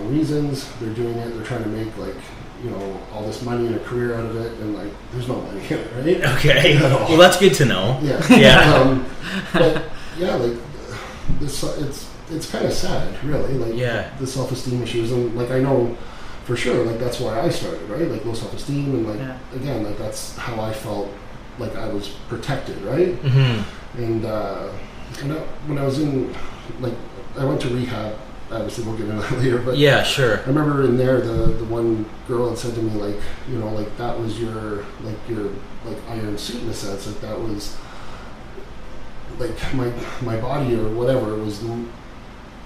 wrong reasons. They're doing it. They're trying to make like, you know, all this money and a career out of it, and like, there's no money in it, right? Okay. Well, that's good to know. Yeah. Yeah. But yeah, like this, it's kind of sad, really. Like the self-esteem issues, and like I know for sure, like that's why I started, right? Like low self-esteem, and like again, like that's how I felt like I was protected, right? Mm-hmm. And when I was in, like, I went to rehab. Obviously, we'll get into that later. But yeah, sure. I remember in there, the one girl had said to me, like, you know, like that was your iron suit in a sense. Like that was like my body or whatever was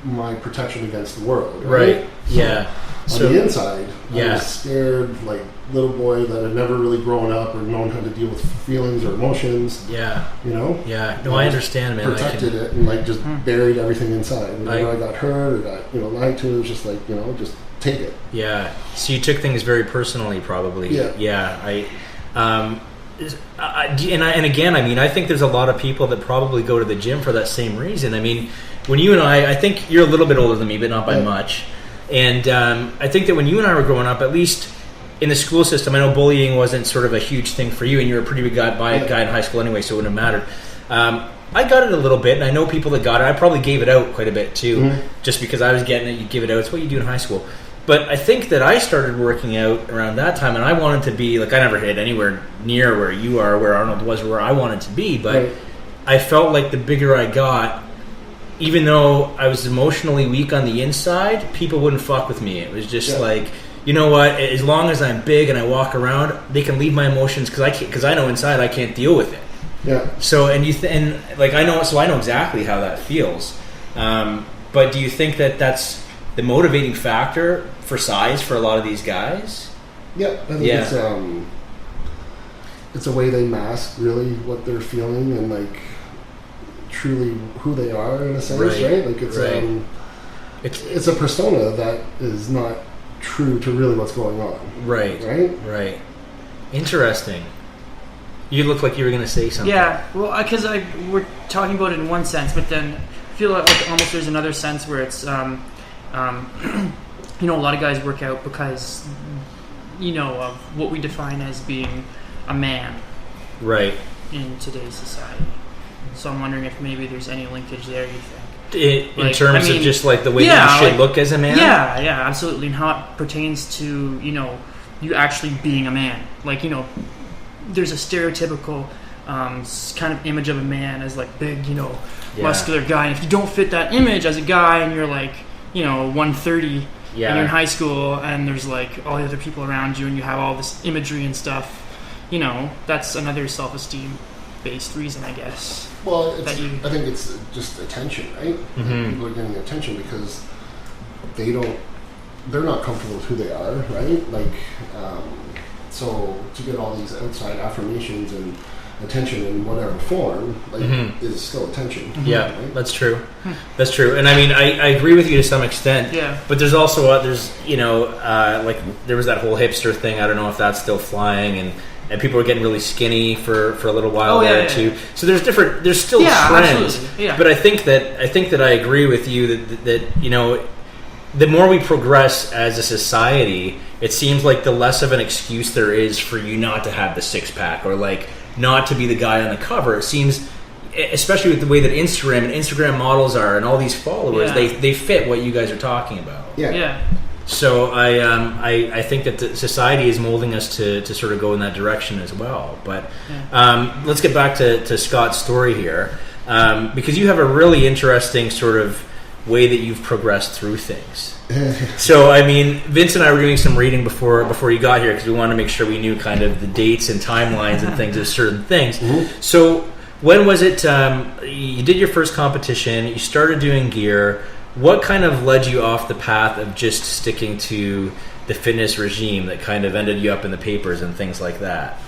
my protection against the world. Right. So, yeah. On the inside, I was scared, like little boy that had never really grown up or known how to deal with feelings or emotions. Yeah. You know? Yeah. No, I understand, man. Protected it and like just buried everything inside. Whenever I got hurt or got, you know, lied to, it was just like, you know, just take it. Yeah. So you took things very personally, probably. Yeah. Yeah. And again, I mean, I think there's a lot of people that probably go to the gym for that same reason. I mean, when you and I think you're a little bit older than me, but not by much. And I think that when you and I were growing up, at least in the school system, I know bullying wasn't sort of a huge thing for you, and you were a pretty big guy in high school anyway, so it wouldn't have mattered. I got it a little bit, and I know people that got it. I probably gave it out quite a bit too, just because I was getting it. You give it out. It's what you do in high school. But I think that I started working out around that time, and I wanted to be, like, I never hit anywhere near where you are, where Arnold was, where I wanted to be. But I felt like the bigger I got, even though I was emotionally weak on the inside, people wouldn't fuck with me. It was just like, you know what? As long as I'm big and I walk around, they can leave my emotions because I know inside I can't deal with it. Yeah. So I know exactly how that feels. But do you think that that's the motivating factor for size for a lot of these guys? Yeah, I think it's a way they mask really what they're feeling and like truly who they are in a sense, right? Like it's a persona that is not true to really what's going on. Right. Interesting. You look like you were going to say something. Yeah, well, because we're talking about it in one sense, but then I feel like almost there's another sense where it's, you know, a lot of guys work out because, you know, of what we define as being a man. Right. In today's society. So I'm wondering if maybe there's any linkage there, you think? In terms of just like the way that you should look as a man? Yeah, absolutely. And how it pertains to, you know, you actually being a man. Like, you know, there's a stereotypical kind of image of a man as like big, you know, muscular guy. And if you don't fit that image as a guy and you're like, you know, 130 and you're in high school and there's like all the other people around you and you have all this imagery and stuff, you know, that's another self-esteem based reason, I guess. Well, I think it's just attention, right? Mm-hmm. People are getting attention because they're not comfortable with who they are, right? Like, so to get all these outside affirmations and attention in whatever form, like, is still attention. Yeah, right? That's true. That's true. And I mean, I agree with you to some extent. Yeah. But there's also like there was that whole hipster thing. I don't know if that's still flying, and people are getting really skinny for a little while too. So there's still trends. Absolutely. Yeah. But I think that I agree with you that you know, the more we progress as a society, it seems like the less of an excuse there is for you not to have the six pack or like not to be the guy on the cover. It seems, especially with the way that Instagram models are and all these followers, they fit what you guys are talking about. Yeah. So I think that the society is molding us to sort of go in that direction as well. But let's get back to Scott's story here, because you have a really interesting sort of way that you've progressed through things. So, I mean, Vince and I were doing some reading before you got here because we wanted to make sure we knew kind of the dates and timelines and things of certain things. Mm-hmm. So, when was it you did your first competition, you started doing gear? What kind of led you off the path of just sticking to the fitness regime that kind of ended you up in the papers and things like that?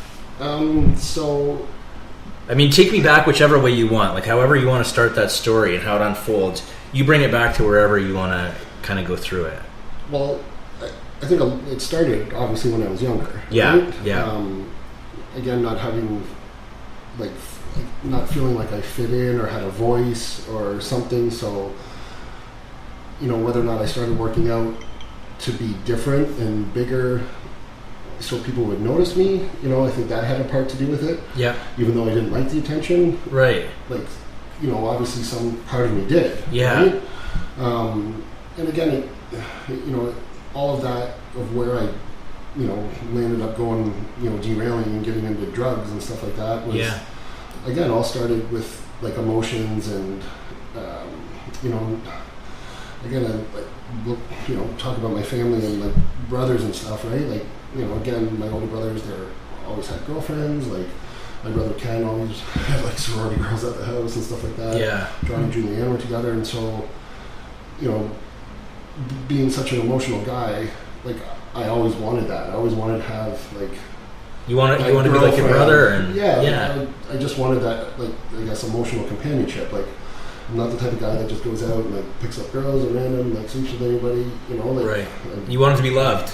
So... I mean, take me back whichever way you want, like however you want to start that story and how it unfolds. You bring it back to wherever you want to kind of go through it. Well, I think it started obviously when I was younger. Yeah, right? yeah. Again, not having not feeling like I fit in or had a voice or something. So, you know, whether or not I started working out to be different and bigger so people would notice me. You know, I think that had a part to do with it. Yeah. Even though I didn't like the attention. Right. Like, you know, obviously some part of me did. Yeah. Right? And again, you know, all of that of where I, you know, landed up going, you know, derailing and getting into drugs and stuff like that was, again, all started with like emotions and, you know, again, I like, you know, talk about my family and like brothers and stuff, right? Like, you know, again, my older brothers, they're always had girlfriends. Like, my brother Ken always had like sorority girls at the house and stuff like that. Yeah. John and Julianne were together, and so, you know, being such an emotional guy, like I always wanted that. I always wanted to have like. You want to be like your brother, and I just wanted that, like, I guess, emotional companionship. Like, I'm not the type of guy that just goes out and like picks up girls at random, like sleeps with anybody, you know. Like, right. You wanted to be loved.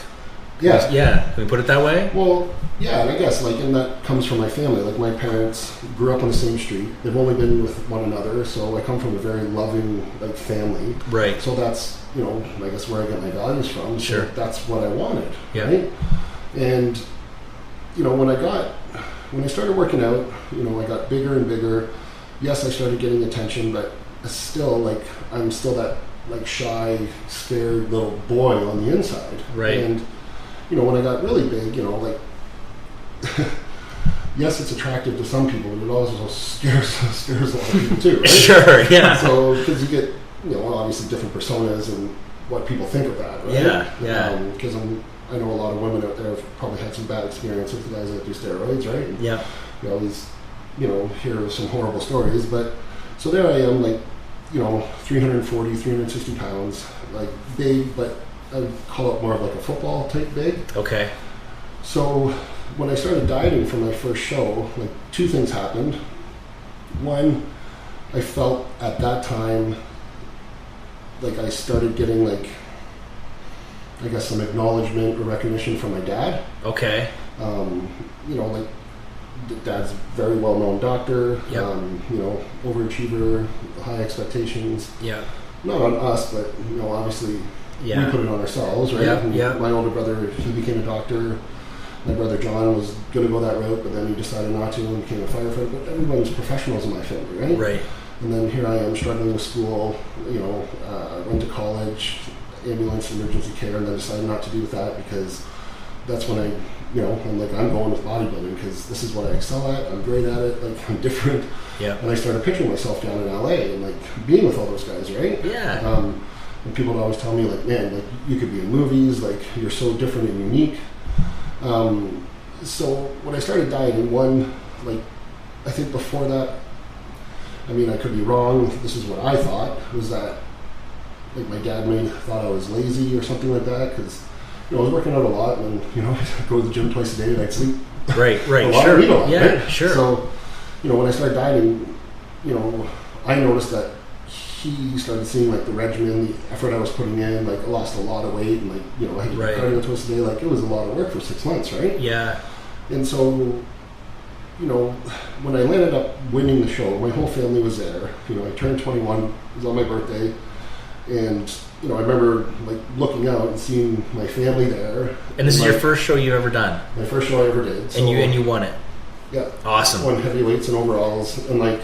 Yeah. Yeah. Can we put it that way? Well, yeah, and I guess like, and that comes from my family. Like, my parents grew up on the same street. They've only been with one another, so I come from a very loving like family. Right. So that's, you know, I guess where I get my values from. Sure. So that's what I wanted. Yeah. Right. And you know, when I started working out, you know, I got bigger and bigger. Yes, I started getting attention, but still, like, I'm still that like shy, scared little boy on the inside. Right. And you know, when I got really big, you know, like, yes, it's attractive to some people, but it also scares a lot of people too, right? Sure, yeah. So, because you get, you know, obviously different personas and what people think of that, right? Yeah. Because I know a lot of women out there have probably had some bad experience with the guys that do steroids, right? And yeah. You always, you know, hear some horrible stories, but so there I am, like, you know, 340, 360 pounds, like big, but I would call it more of like a football type big. Okay. So when I started dieting for my first show, like, two things happened. One, I felt at that time like I started getting like, I guess, some acknowledgement or recognition from my dad. Okay. You know, like, dad's a very well-known doctor. Yep. You know, overachiever, high expectations. Yeah. Not on us, but, you know, obviously we put it on ourselves, right? Yeah. My older brother, he became a doctor. My brother John was going to go that route, but then he decided not to and became a firefighter. But everyone's professionals in my family, right? Right. And then here I am struggling with school, you know, went to college, ambulance, emergency care, and then decided not to do that because that's when I, you know, I'm like, I'm going with bodybuilding because this is what I excel at. I'm great at it. Like, I'm different. Yeah. And I started picturing myself down in LA and like being with all those guys, right? Yeah. And people would always tell me, like, man, like, you could be in movies, like, you're so different and unique. So when I started dieting, one, like, I think before that, I mean, I could be wrong, this is what I thought, was that, like, my dad thought I was lazy or something like that, because, you know, I was working out a lot, and, you know, I'd go to the gym twice a day, and I'd sleep right, a lot, sure. and eat a lot, yeah, right? Sure. So, you know, when I started dieting, you know, I noticed that he started seeing, like, the regimen, the effort I was putting in, like, I lost a lot of weight, and, like, you know, I had to do cardio twice a day, like, it was a lot of work for 6 months, right? Yeah. And so, you know, when I landed up winning the show, my whole family was there. You know, I turned 21, it was on my birthday, and, you know, I remember, like, looking out and seeing my family there. And this is your first show you've ever done? My first show I ever did. So, and you won it? Yeah. Awesome. Won heavyweights and overalls, and, like,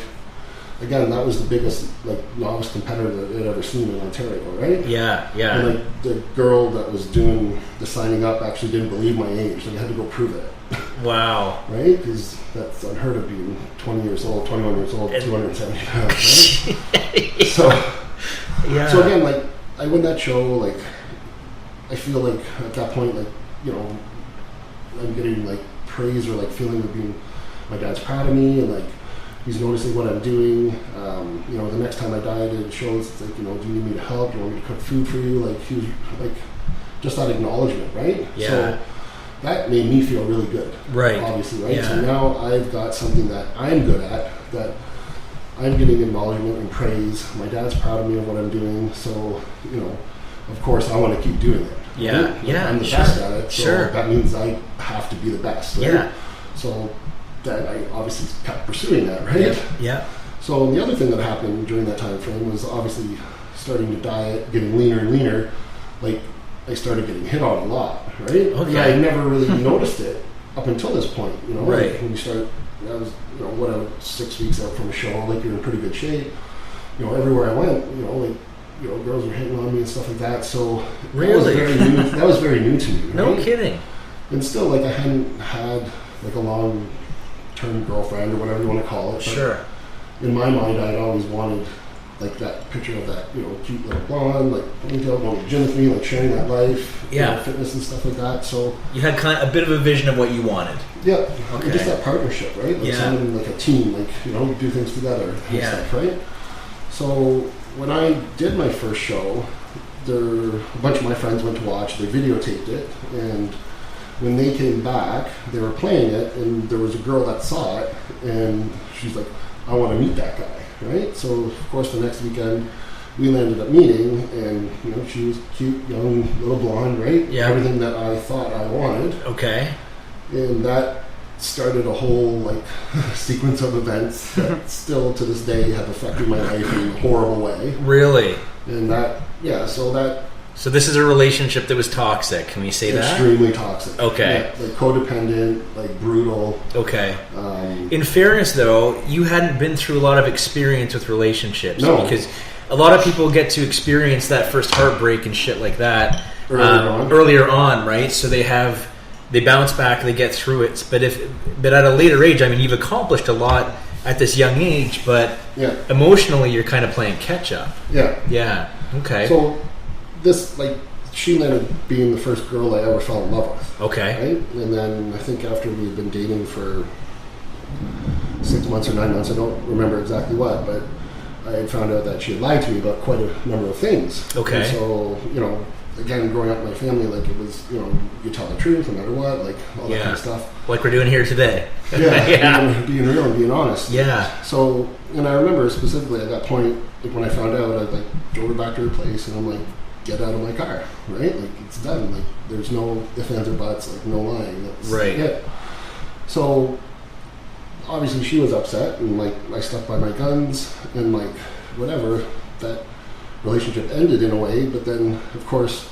again, that was the biggest, like, novice competitor that I'd ever seen in Ontario, right? Yeah, yeah. And, like, the girl that was doing the signing up actually didn't believe my age. Like, I had to go prove it. Wow. Right? Because that's unheard of, being 20 years old, 21 years old, 270 pounds, right? So again, like, I win that show, like, I feel like at that point, like, you know, I'm getting, like, praise or, like, feeling of being, my dad's proud of me, and, like, he's noticing what I'm doing. You know, the next time I dieted shows, it's like, you know, do you need me to help? Do you want me to cook food for you? Like, he was, like, just that acknowledgement, right? Yeah. So that made me feel really good. Right. Obviously, right? Yeah. So now I've got something that I'm good at, that I'm getting acknowledgement and praise. My dad's proud of me of what I'm doing. So, you know, of course, I want to keep doing it. Yeah. Right? Yeah. I'm the best at it. So that means I have to be the best. Right? Yeah. So that I obviously kept pursuing that, right? Yep. Yeah. So the other thing that happened during that time frame was obviously starting to diet, getting leaner and leaner. Like, I started getting hit on a lot, right? Okay. I never really noticed it up until this point, you know. Right. Like when you start, I was, 6 weeks out from a show, like you're in pretty good shape. You know, everywhere I went, girls were hitting on me and stuff like that. So really, that was very new to me. Right? No kidding. And still, like I hadn't had like a long-term girlfriend or whatever you want to call it. Sure. In my mind, I'd always wanted like that picture of that, cute little blonde, like ponytail, going to the gym with me, like sharing that life, fitness and stuff like that. So you had kind of a bit of a vision of what you wanted. Yeah, okay. Just that partnership, right? Like someone like a team, like do things together and stuff, right? So when I did my first show, a bunch of my friends went to watch. They videotaped it, and when they came back, they were playing it, and there was a girl that saw it, and she's like, "I want to meet that guy." Right? So, of course, the next weekend, we landed up meeting, and, she was cute, young, little blonde, right? Yeah. Everything that I thought I wanted. Okay. And that started a whole, sequence of events that still, to this day, have affected my life in a horrible way. Really? And So this is a relationship that was toxic. Can we say that? Extremely toxic. Okay. Yeah, codependent, brutal. Okay. In fairness, though, you hadn't been through a lot of experience with relationships. No. Because a lot of people get to experience that first heartbreak and shit like that earlier on, right? So they bounce back, they get through it. But at a later age, I mean, you've accomplished a lot at this young age, but emotionally, you're kind of playing catch up. Yeah. Yeah. Okay. So this, she ended up being the first girl I ever fell in love with. Okay. Right? And then I think after we had been dating for 6 months or 9 months, I don't remember exactly what, but I had found out that she had lied to me about quite a number of things. Okay. And so, again, growing up in my family, it was, you tell the truth no matter what, all that kind of stuff. Like we're doing here today. Yeah. Being real and being honest. Yeah. So, and I remember specifically at that point, when I found out, I drove her back to her place, and I'm like, get out of my car, right? It's done. There's no ifs, ands, or buts, no lying. That's right. it. So, obviously she was upset, and I stuck by my guns, and whatever, that relationship ended in a way, but then, of course,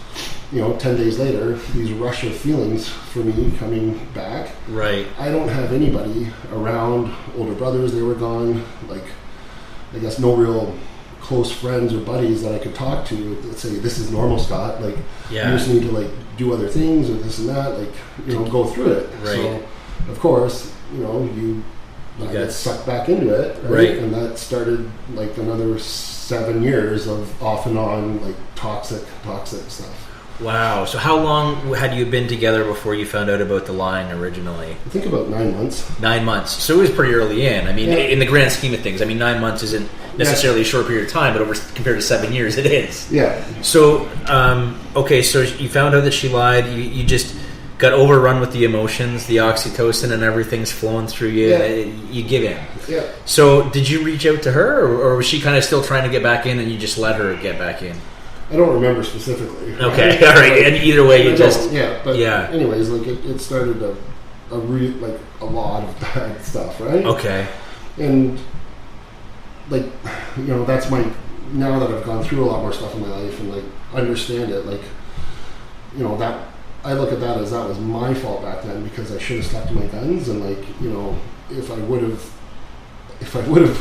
10 days later, these rush of feelings for me coming back. Right. I don't have anybody around, older brothers, they were gone, I guess no real close friends or buddies that I could talk to that say, this is normal, Scott, you just need to do other things or this and that, go through it. Right. So, of course, I got sucked back into it, right? And that started another 7 years of off and on toxic stuff. Wow. So how long had you been together before you found out about the lying originally? I think about 9 months. 9 months. So it was pretty early in. I mean, in the grand scheme of things, 9 months isn't necessarily a short period of time, but compared to 7 years, it is. Yeah. So, so you found out that she lied. You just got overrun with the emotions, the oxytocin, and everything's flowing through you. Yeah. You give in. Yeah. So did you reach out to her, or was she kind of still trying to get back in, and you just let her get back in? I don't remember specifically. Okay, all right. And either way, you just anyways, it started a lot of bad stuff, right? Okay. And that's now that I've gone through a lot more stuff in my life and understand it, that I look at that as that was my fault back then because I should have stuck to my guns and if I would have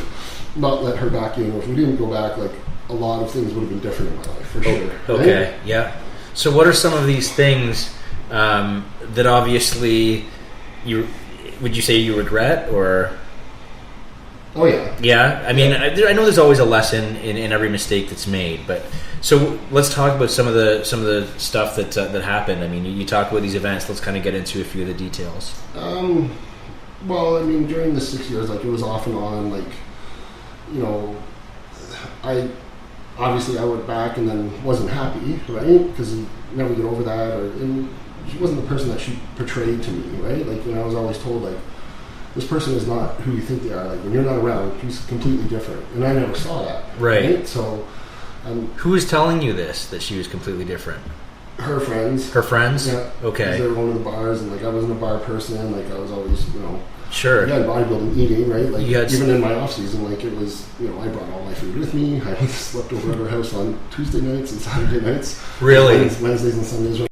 not let her back in, or if we didn't go back, a lot of things would have been different in my life, for sure. Okay, right? Yeah. So what are some of these things that obviously would you say you regret, or? Oh yeah. Yeah, I mean, I know there's always a lesson in every mistake that's made, but so let's talk about some of the stuff that happened. I mean, you talk about these events. Let's kind of get into a few of the details. Well, I mean, during the 6 years, it was off and on. I went back and then wasn't happy, right? Because you never get over that, and she wasn't the person that she portrayed to me, right? I was always told, this person is not who you think they are. When you're not around, she's completely different, and I never saw that. Right. So, who was telling you this? That she was completely different? Her friends. Her friends? Yeah. Okay. They were going to the bars, and I wasn't a bar person. I was always, Sure. Again, bodybuilding, eating, right? Like even in my off season, like it was, I brought all my food with me. I slept over at our house on Tuesday nights and Saturday nights. Really? Wednesdays and Sundays.